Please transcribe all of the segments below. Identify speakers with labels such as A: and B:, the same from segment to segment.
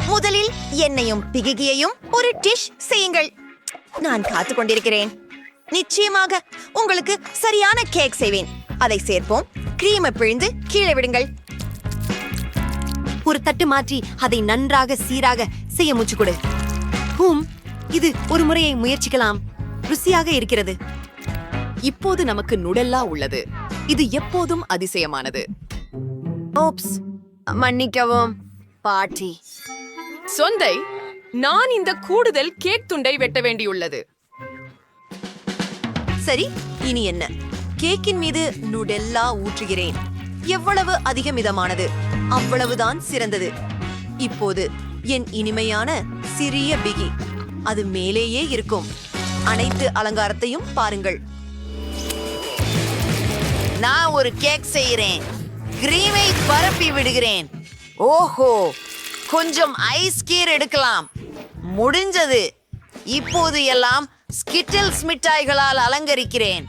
A: முதலில் எண்ணெயும் பிகிகியையும் ஒரு டிஷ் செய்யுங்கள். நான் காத்துக் கொண்டிருக்கிறேன். நிச்சயமாக உங்களுக்கு சரியான கேக் செய்வேன். அதை சேர்ப்போம். கிரீமை பிழிந்து கீழே விடுங்கள். ஒரு தட்டு மாற்றி அதை நன்றாக சீராக செய்ய முயற்சி கொடு. இது ஒரு முறையை முயற்சிக்கலாம். ருசியாக இருக்கிறது.
B: இப்போது நமக்கு நுடெல்லா உள்ளது. இது எப்போதும் அதிசயமானது.
A: ஓப்ஸ், மன்னிக்கவும் பாட்டி.
B: சொந்தை, நான் இந்த கூடுதல் கேக் துண்டை வெட்ட வேண்டியுள்ளது.
A: சரி, இனி என்ன? கேக்கின் மீது நுடெல்லா ஊற்றுகிறேன். எவ்வளவு அதிக மிதமானது அவ்வளவுதான் சிறந்தது. இப்போது என் இனிமையான சிறிய பிகி அது மேலேயே இருக்கும். அனைத்து அலங்காரத்தையும் பாருங்கள். நான் ஒரு கேக் செய்கிறேன். கிரீமை பரப்பி விடுகிறேன். ஓஹோ, கொஞ்சம் ஐஸ் கீர் எடுக்கலாம். முடிஞ்சது. இப்போது எல்லாம் ஸ்கிட்டில்ஸ் மிட்டாய்களால் அலங்கரிக்கிறேன்.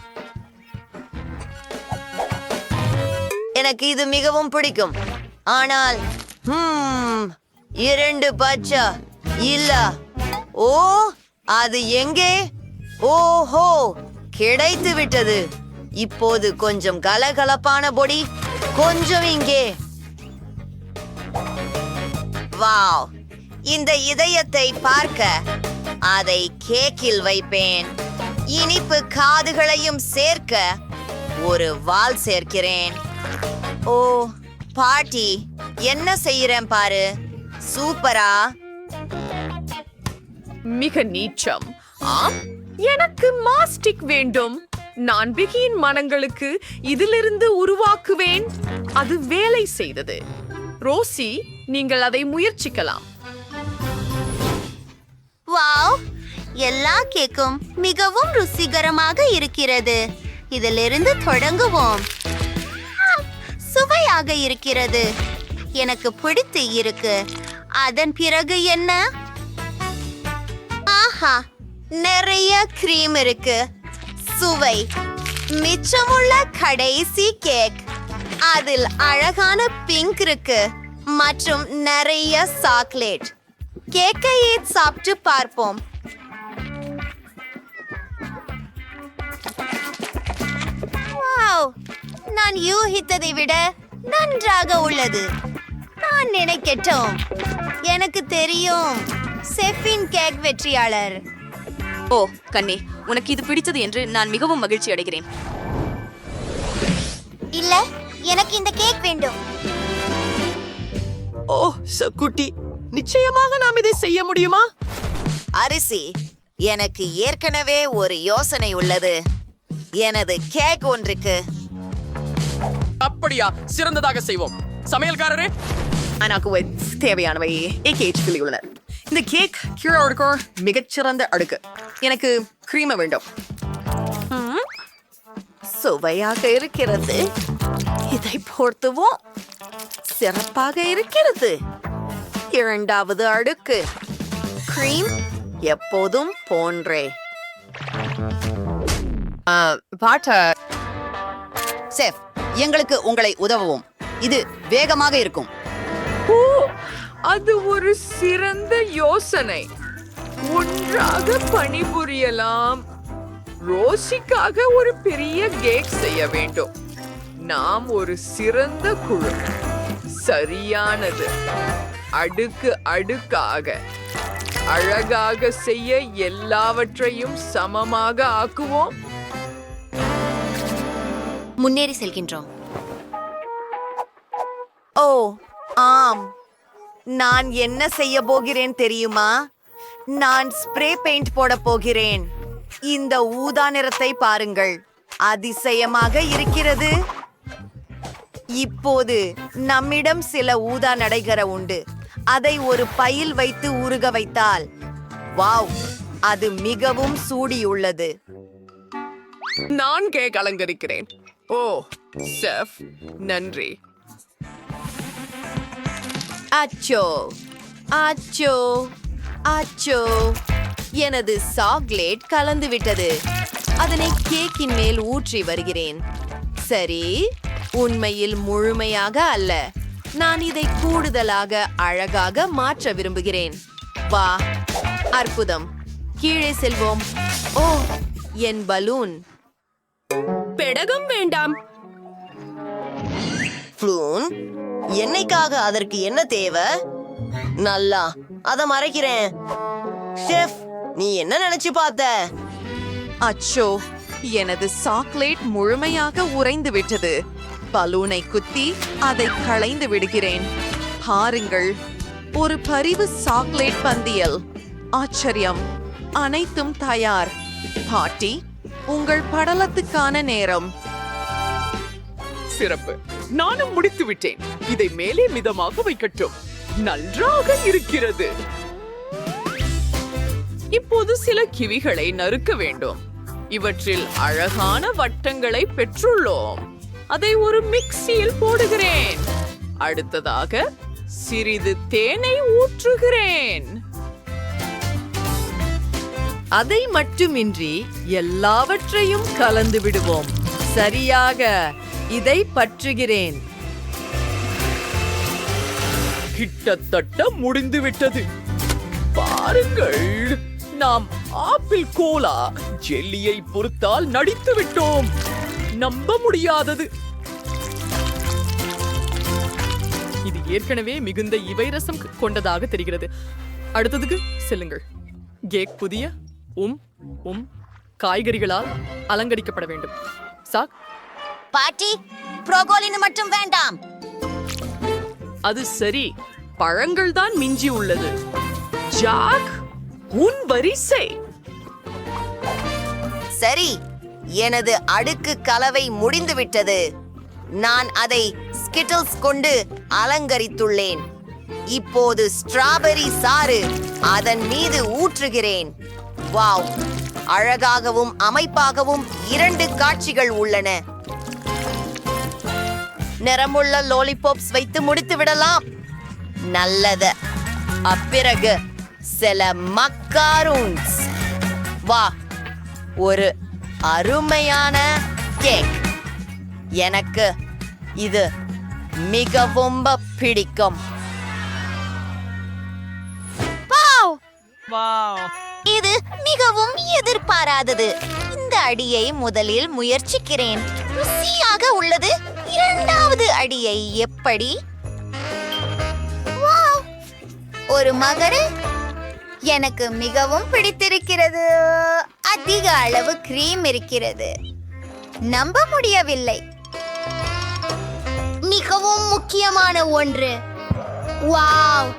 A: எனக்கு இது மிகவும் பிடிக்கும். ஆனால் 2 பச்சை இல்ல. ஓ, அது எங்கே? ஓஹோ, கிடைத்து விட்டது. இப்போது கொஞ்சம் கலகலப்பான பொடி கொஞ்சம் இங்கே. வாவ், இந்த இதயத்தை பார்க்க அதை கேக்கில் வைப்பேன். இனிப்பு காதுகளையும் சேர்க்க ஒரு வால் சேர்க்கிறேன். ஓ பாட்டி, என்ன செய்யறேன் பாரு. சூப்பரா.
B: மிக நீச்சம். ஆம், எனக்கு மாஸ்டிக் வேண்டும். நான் பிகியின் மனங்களுக்கு இதிலிருந்து உருவாக்குவேன். அது வேலை செய்தது. ரோசி, நீங்கள் அதை முயற்சிக்கலாம்.
C: வாவ், எல்லா கேக்கும் மிகவும் ருசிகரமாக இருக்கிறது. இதிலிருந்து தொடங்குவோம். சுவையாக இருக்கிறது. எனக்கு பிடித்து இருக்கு. அதன் பிறகு என்ன? ஆஹா, நிறைய கிரீம் இருக்கு. சுவை. மிச்சமுள்ள கடைசி கேக். அதில் அழகான பிங்க் இருக்கு மற்றும் நிறைய சாக்லேட். கேக்கையே சாப்பிட்டு பார்ப்போம். வாவ், நான் யூகித்ததை விட நன்றாக உள்ளது. நான் நினைக்கட்டும். எனக்கு தெரியும், செஃபின் கேக் வெற்றியாளர்.
D: ஓ கண்ணே, உனக்கு இது பிடித்தது என்று நான் மிகவும் மகிழ்ச்சி அடைகிறேன்.
C: இல்ல, எனக்கு இந்த கேக் வேண்டும்.
B: ஓ சக்குட்டி, நிச்சயமாக நாம் இதை செய்ய முடியுமா?
A: அரிசி, எனக்கு ஏற்கனவே ஒரு யோசனை உள்ளது. எனது கேக் ஒன்றுக்கு.
B: அப்படியா? சிறந்ததாக செய்வோம். சமையல்காரரே, எனக்கு தேவையானவை கேக்கில் உள்ளன. இந்த கேக் கீழே அடுக்கும் மிகச்சிறந்த அடுக்கு. எனக்கு கிரீமை வேண்டும்.
A: சுவையாக இருக்கிறது. இதை போர்த்துவோம். சிறப்பாக இருக்கிறது. 2வது அடுக்கு. கிரீம் எப்போதும் போன்றே.
E: செஃப், எங்களுக்கு உங்களை உதவுவோம். இது வேகமாக இருக்கும்.
B: ஓ, அது ஒரு சிறந்த யோசனை. ஒன்றாக பணிபுரியலாம். ரோசிக்காக ஒரு பெரிய கேக் செய்ய வேண்டும். நாம் ஒரு சிறந்த குழு. சரியானது. அடுக்கு அடுக்காக அழகாக செய்ய எல்லாவற்றையும் சமமாக ஆக்குவோம்.
C: முன்னேறி செல்கின்றோம்.
A: ஓ ஆம், நான் என்ன செய்ய போகிறேன் தெரியுமா? நான் ஸ்ப்ரே பெயிண்ட் போட போகிறேன். இந்த ஊதா நிறத்தை பாருங்கள். அதிசயமாக இருக்கிறது. இப்போது நம்மிடம் சில ஊதா நடைகர உண்டு. அதை ஒரு பையில் வைத்து ஊறுக வைத்தால், வாவ், அது மிகவும் சூடியுள்ளது.
B: நான் கேக் அலங்கரிக்கிறேன். ஓ செஃப், நன்றி.
A: அச்சோ அச்சோ அச்சோ, எனது சாக்லேட் கலந்து விட்டது. அதனை கேக்கின் மேல் ஊற்றி வருகிறேன். சரி, உண்மையில் முழுமையாக அல்ல. நான் இதை கூடுதலாக அழகாக மாற்ற விரும்புகிறேன். வா, அற்புதம். கீழே செல்வோம். ஓ, என் பலூன்.
B: பெடகம் வேண்டாம்.
F: ஃப்ளூன், என்னைக்காக அதற்கு என்ன தேவை? நல்லா, அத மறைக்கிறேன். ஷெஃப், நீ என்ன நினைச்சு பார்த்த?
A: அச்சோ, எனது சாக்லேட் முழுமையாக உறைந்து விட்டது. பலூனை குத்தி அதை களைந்து விடுகிறேன். பாருங்கள், ஒரு பரிவு சாக்லேட் பந்தியல். ஆச்சரியம், அனைத்தும் தயார். பாட்டி, உங்கள் படலத்துக்கான நேரம்.
G: சிறப்பு, நானும் முடித்து விட்டேன். இதை மேலே மிதமாக வைக்கட்டும். நன்றாக இருக்கிறது. இப்போது சில கிவிகளை நறுக்க வேண்டும். இவற்றில் அழகான வட்டங்களை பெற்றுள்ளோம். அதை ஒரு மிக்சியில் போடுகிறேன். அடுத்ததாக சிறிது தேனை ஊற்றுகிறேன்.
H: அதை மட்டுமின்றி எல்லாவற்றையும் கலந்து விடுவோம். சரியாக, இதை பற்றுகிறேன்.
G: கிட்டத்தட்ட முடிந்து விட்டது. பாருங்கள், நாம் ஆப்பிள் கோலா ஜெல்லியை பொறுத்தால் நடித்து விட்டோம். நம்ப முடியாதது. இது ஏற்கனவே மிகுந்த இவை ரசம் கொண்டதாக தெரிகிறது. அடுத்ததுக்கு செல்லுங்கள். கேக் புதிய காய்கறிகளால் அலங்கரிக்கப்பட வேண்டும். சாக்,
C: பாட்டி, ப்ரோகோலின்னு மட்டும் வேண்டாம்.
G: அது சரி, பழங்கள் தான் மிஞ்சி உள்ளது. ஜாக், உன் வரிசை.
F: சரி, எனது அடுக்கு கலவை முடிந்துவிட்டது. நான் அதை ஸ்கிட்டில்ஸ் கொண்டு அலங்கரித்துள்ளேன். இப்போது ஸ்ட்ராபெரி சாறு அதன் மீது ஊற்றுகிறேன். வாவ், அழகாகவும் அமைப்பாகவும் 2 காட்சிகள் உள்ளன. நிறமுள்ள லாலிபாப்ஸ் வைத்து முடித்து விடலாம். நல்லது. அப்பிறகு சில மக்காரூன்ஸ். வா, ஒரு அருமையான கேக். எனக்கு இது மிகவும் பிடிக்கும்.
C: இது மிகவும் எதிர்பாராதது. இந்த அடியை முதலில் முயற்சிக்கிறேன். ருசியாக உள்ளது. 2வது அடியை எப்படி? வாவ், ஒரு மகரு. எனக்கு மிகவும் பிடித்திருக்கிறது. அதிக அளவு கிரீம் இருக்கிறது. நம்ப முடியவில்லை. மிகவும் முக்கியமான ஒன்று. வாவ்,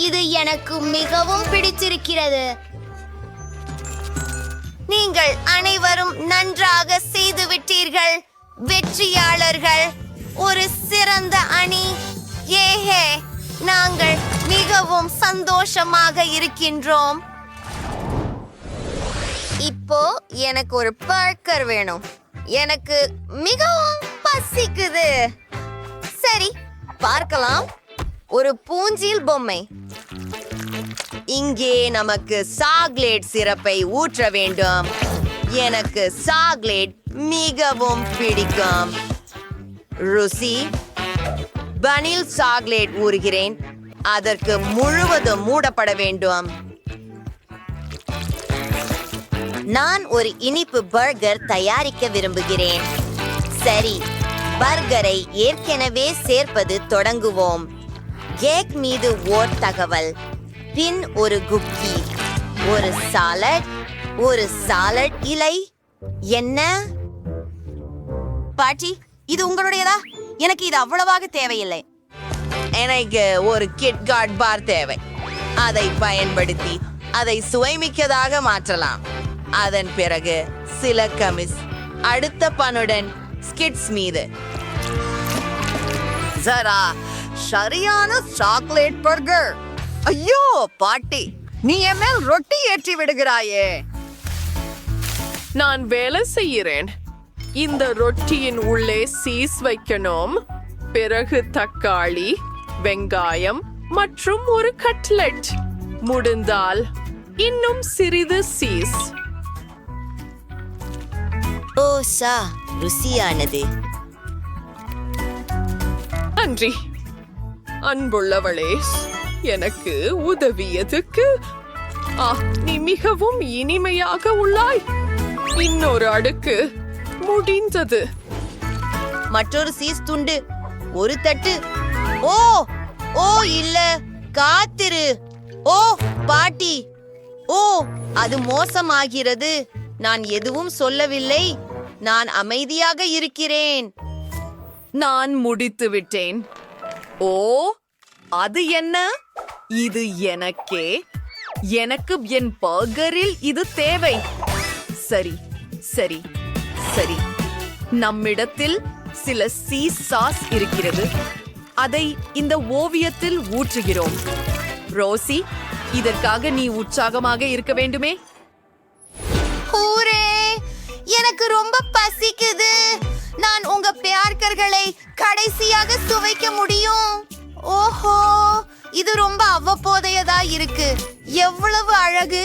C: இது எனக்கு மிகவும் பிடித்திருக்கிறது. நீங்கள் அனைவரும் நன்றாக செய்து விட்டீர்கள். வெற்றியாளர்கள், ஒரு சிறந்த அணி. ஏஹே, நாங்கள் மிகவும் சந்தோஷமாக இருக்கின்றோம். இப்போ எனக்கு ஒரு பர்கர் வேணும். எனக்கு மிகவும் பசிக்குது. சரி, பார்க்கலாம். ஒரு பூஞ்சில் பொம்மை.
F: இங்கே நமக்கு சாக்லேட் சிரப்பை ஊற்ற வேண்டும். எனக்கு சாக்லேட் மிகவும் பிடிக்கும். ருசி, வனில் சாக்லேட் ஊறுகிறேன். அதற்கு முழுவதும் மூடப்பட வேண்டும்.
C: நான் ஒரு இனிப்பு பர்கர் தயாரிக்க விரும்புகிறேன். சரி, பர்கரை ஏற்கனவே சேர்ப்பது தொடங்குவோம். கேக் மீது ஓர் தகவல், பின் ஒரு குக்கி, ஒரு சாலட் இலை. என்ன
E: பாட்டி, இது உங்களுடையதா? எனக்கு இது அவ்வளவாக தேவையில்லை.
F: எனக்கு ஒரு கிட்காட் பார் தேவை. அதை பயன்படுத்தி அதை சுவைமிக்கதாக மாற்றலாம். அதன் பிறகு சில கமிஸ். அடுத்த பனுடன் ஸ்கிட்ஸ் மீது.
E: ஜரா, சரியான சாக்லேட் பர்கர். ஐயோ பாட்டி, நீ என் மேல் ரொட்டி ஏற்றி விடுகிறாயே.
G: நான் வேலை செய்கிறேன். இந்த ரொட்டியின் உள்ளே சீஸ் வைக்கணும். பிறகு தக்காளி, வெங்காயம் மற்றும் ஒரு கட்லெட். முடிந்தால் இன்னும் சிறிது சீஸ்.
C: ஓ சா, ருசியானது.
G: நன்றி. அன்புள்ளவளே, எனக்கு உதவியதுக்கு நீ மிகவும் இனிமையாக உள்ளாய். இன்னொரு அடுக்கு முடிந்தது.
F: மற்றொரு சீஸ் துண்டு, ஒரு தட்டு. ஓ ஓ இல்ல, காத்திரு. ஓ பாட்டி, ஓ அது மோசமாகிறது. நான் எதுவும் சொல்லவில்லை. நான் அமைதியாக இருக்கிறேன்.
B: நான் முடித்து விட்டேன். ஓ, அது என்ன? இது எனக்கே. எனக்கு என் பர்கரில் இது தேவை. சரி சரி சரி, நம்மிடத்தில் சில சீஸ் சாஸ் இருக்கிறது. அதை இந்த ஓவியத்தில் ஊற்றுகிறோம். ரோசி, இதற்காக நீ உற்சாகமாக இருக்க வேண்டுமே.
C: ஹூரே, எனக்கு ரொம்ப பசிக்குது. நான் உங்க பியார்கர்களை கடைசியாக சுவைக்க முடியும். ஓஹோ, இது ரொம்ப அவ்வப்போதையதா இருக்கு. எவ்வளவு அழகு.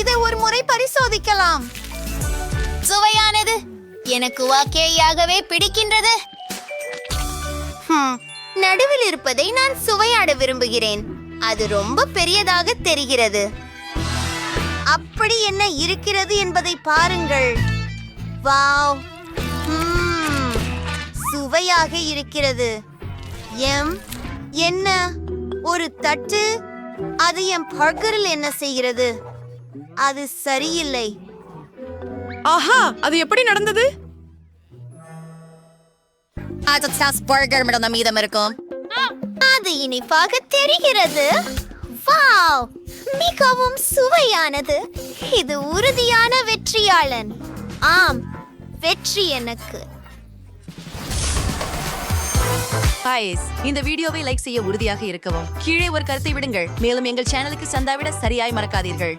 C: இதை ஒரு முறை பரிசோதிக்கலாம். சுவையானது. எனக்கு வாக்கேயாகவே பிடிக்கின்றது. நடுவில் இருப்பதை நான் சுவையாட விரும்புகிறேன். அது ரொம்ப பெரியதாக தெரிகிறது. அப்படி என்ன இருக்கிறது என்பதை பாருங்கள். வாவ், சுவையாக இருக்கிறது. என்ன ஒரு தட்டு? அது என் பர்கரில் என்ன செய்கிறது? அது சரியில்லை.
B: ஆஹா, அது எப்படி நடந்தது?
C: பர்கர் மட்டும் மீதம் இருக்கும். அது இனிப்பாக தெரிகிறது. வாவ், மிகவும் சுவையானது. இது உறுதியான வெற்றியாளன். ஆம், வெற்றி எனக்கு.
A: Guys, இந்த வீடியோவை லைக் செய்ய உறுதியாக இருக்கவும் கீழே ஒரு கருத்தை விடுங்கள். மேலும் எங்கள் சேனலுக்கு சந்தாவிட சரியாய் மறக்காதீர்கள்.